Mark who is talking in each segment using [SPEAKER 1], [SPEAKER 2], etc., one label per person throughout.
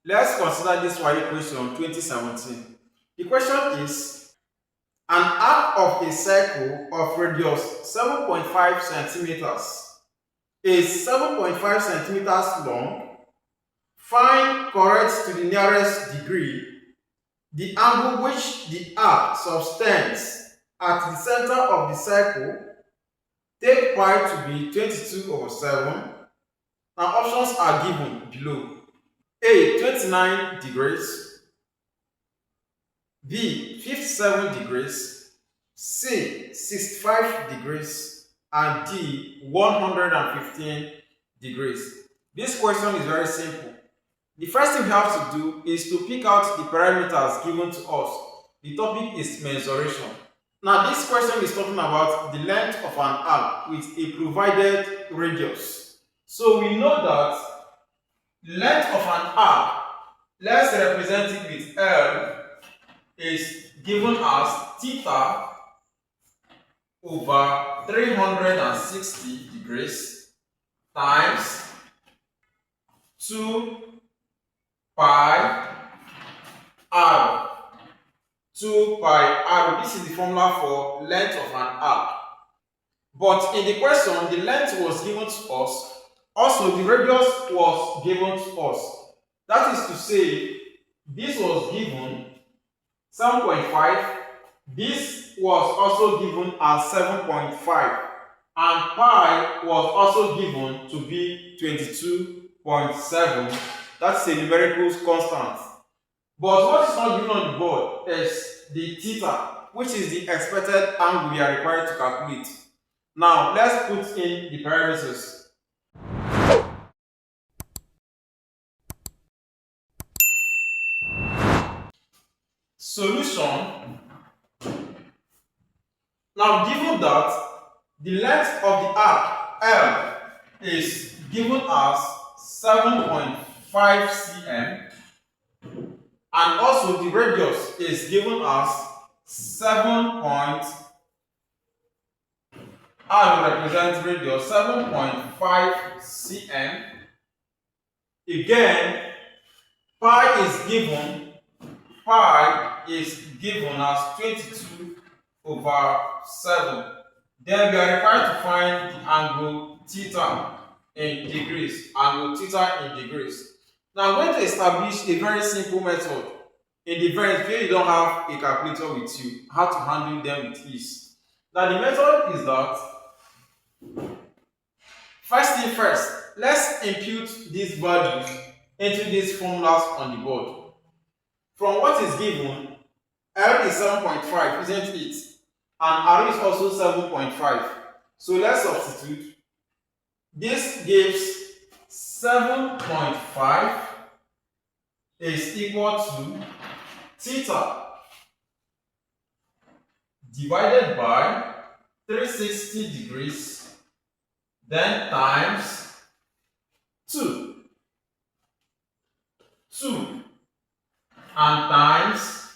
[SPEAKER 1] Let's consider this WAEC question 2017. The question is, an arc of a circle of radius 7.5 centimeters is 7.5 centimeters long. Find, correct to the nearest degree, the angle which the arc subtends at the center of the circle. Take pi to be 22/7, and options are given below. A. 29 degrees, B. 57 degrees, C. 65 degrees, and D. 115 degrees. This question is very simple. The first thing we have to do is to pick out the parameters given to us. The topic is mensuration. Now, this question is talking about the length of an arc with a provided radius. So we know that the length of an arc, let's represent it with L, is given as theta over 360 degrees times 2 pi r. 2 pi r. This is the formula for length of an arc. But in the question, the length was given to us. Also, the radius was given to us. That is to say, this was given 7.5. This was also given as 7.5. And pi was also given to be 22.7. That's a numerical constant. But what is not given on the board is the theta, which is the expected angle we are required to calculate. Now, let's put in the parameters. Solution. Now, given that the length of the arc L is given as 7.5 cm, and also the radius is given as 7. R will represent radius 7.5 cm. Again, pi is given as 22/7. Then we are required to find the angle theta in degrees. Angle theta in degrees. Now I'm going to establish a very simple method in the event where you don't have a calculator with you, how to handle them with ease. Now the method is that, first thing first, let's impute these values into these formulas on the board. From what is given, L is 7.5, isn't it? And R is also 7.5. So let's substitute. This gives 7.5 is equal to theta divided by 360 degrees, then times 2, and times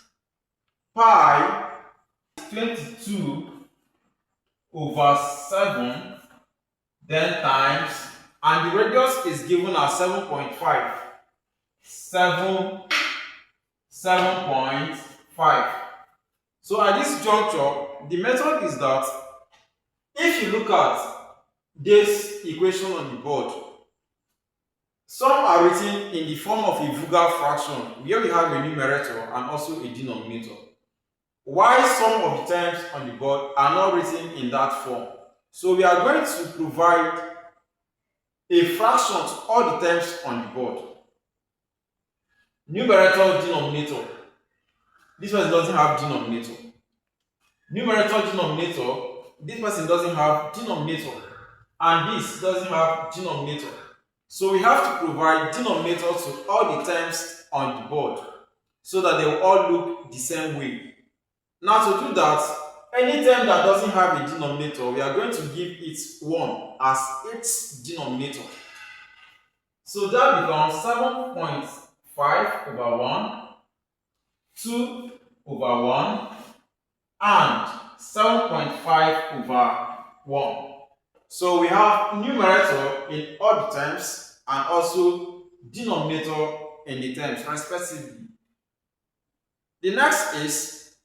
[SPEAKER 1] pi 22/7, then times, and the radius is given as 7.5. 7.5. So at this juncture, the method is that if you look at this equation on the board, some are written in the form of a vulgar fraction where we have a numerator and also a denominator, while some of the terms on the board are not written in that form. So we are going to provide a fraction to all the terms on the board. Numerator, denominator. This person doesn't have denominator. Numerator, denominator. This person doesn't have denominator. And this doesn't have denominator. So we have to provide denominator to all the terms on the board so that they will all look the same way. Now to do that, any term that doesn't have a denominator, we are going to give it 1 as its denominator. So that becomes 7.5/1, 2/1, and 7.5/1. So we have numerator in all the terms and also denominator in the terms respectively. The next is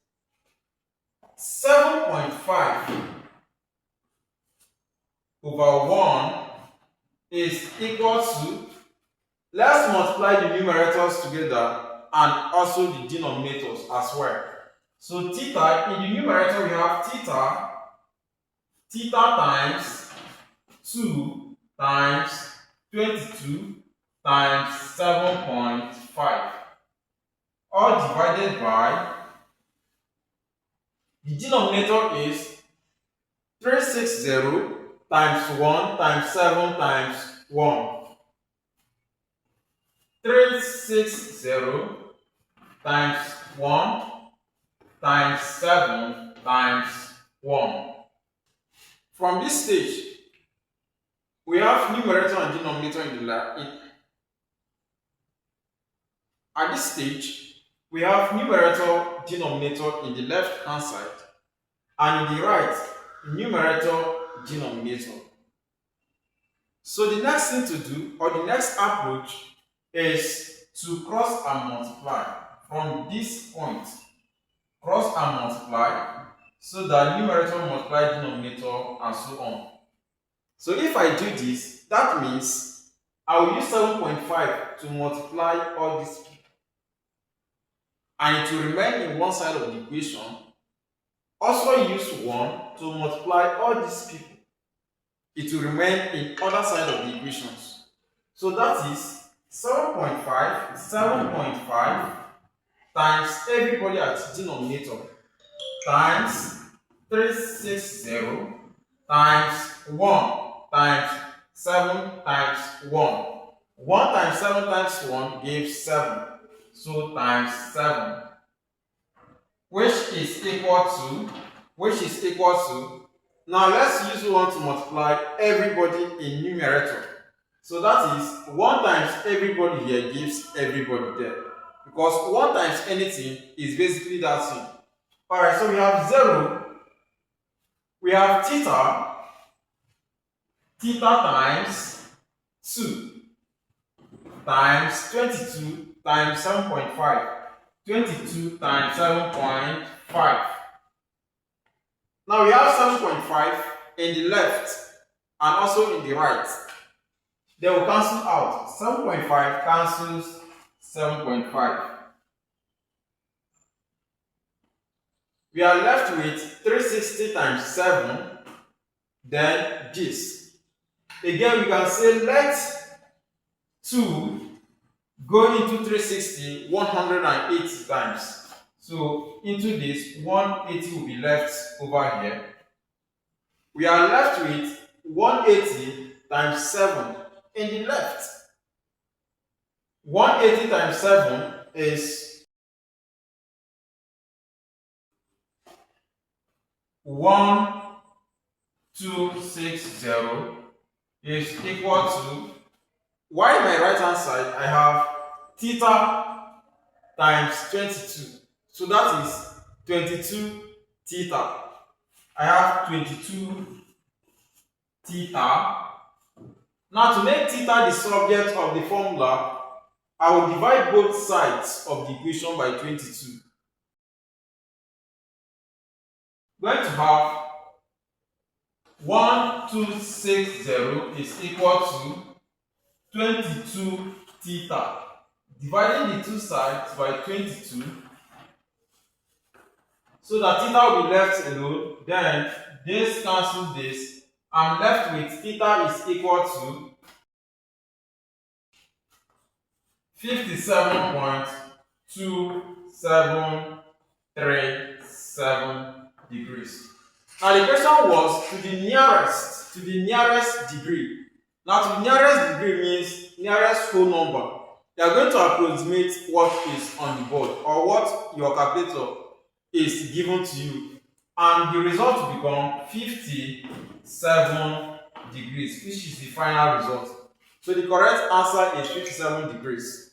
[SPEAKER 1] 7.5 over 1 is equal to, let's multiply the numerators together and also the denominators as well. So theta, in the numerator we have theta times 2 times 22 times 7.5, all divided by, the denominator is 360 times 1 times 7 times 1. 360 times 1 times 7 times 1. From this stage, we have numerator and denominator in the left. At this stage, we have numerator, denominator in the left hand side, and in the right, numerator, denominator. So the next thing to do, or the next approach, is to cross and multiply from this point. Cross and multiply, so that numerator multiply denominator and so on. So if I do this, that means I will use 7.5 to multiply all these people, and it will remain in one side of the equation. Also use 1 to multiply all these people. It will remain in other side of the equations. So that is 7.5 times everybody at denominator times 360 times 1 times 7 times 1. 1 times 7 times 1 gives 7. So times 7. Which is equal to, now let's use 1 to multiply everybody in numerator. So that is 1 times everybody here gives everybody there. Because 1 times anything is basically that thing. Alright, so we have 0. We have theta times 2 times 22 times 7.5. 22 times 7.5. Now we have 7.5 in the left and also in the right. They will cancel out. 7.5 cancels 7.5. We are left with 360 times 7, then this. Again, we can say let 2 go into 360 180 times. So into this, 180 will be left over here. We are left with 180 times 7 in the left. 180 times 7 is 1260 is equal to, while in my right hand side I have theta times 22. So that is 22 theta. I have 22 theta. Now to make theta the subject of the formula, I will divide both sides of the equation by 22. Going to have 1260 is equal to 22 theta. Dividing the two sides by 22, so that theta will be left alone. Then this cancels this. I'm left with theta is equal to 57.2737 degrees. Now the question was to the nearest degree. Now to the nearest degree means nearest whole number. You are going to approximate what is on the board or what your calculator is given to you, and the result will become 57 degrees, which is the final result. So the correct answer is 57 degrees.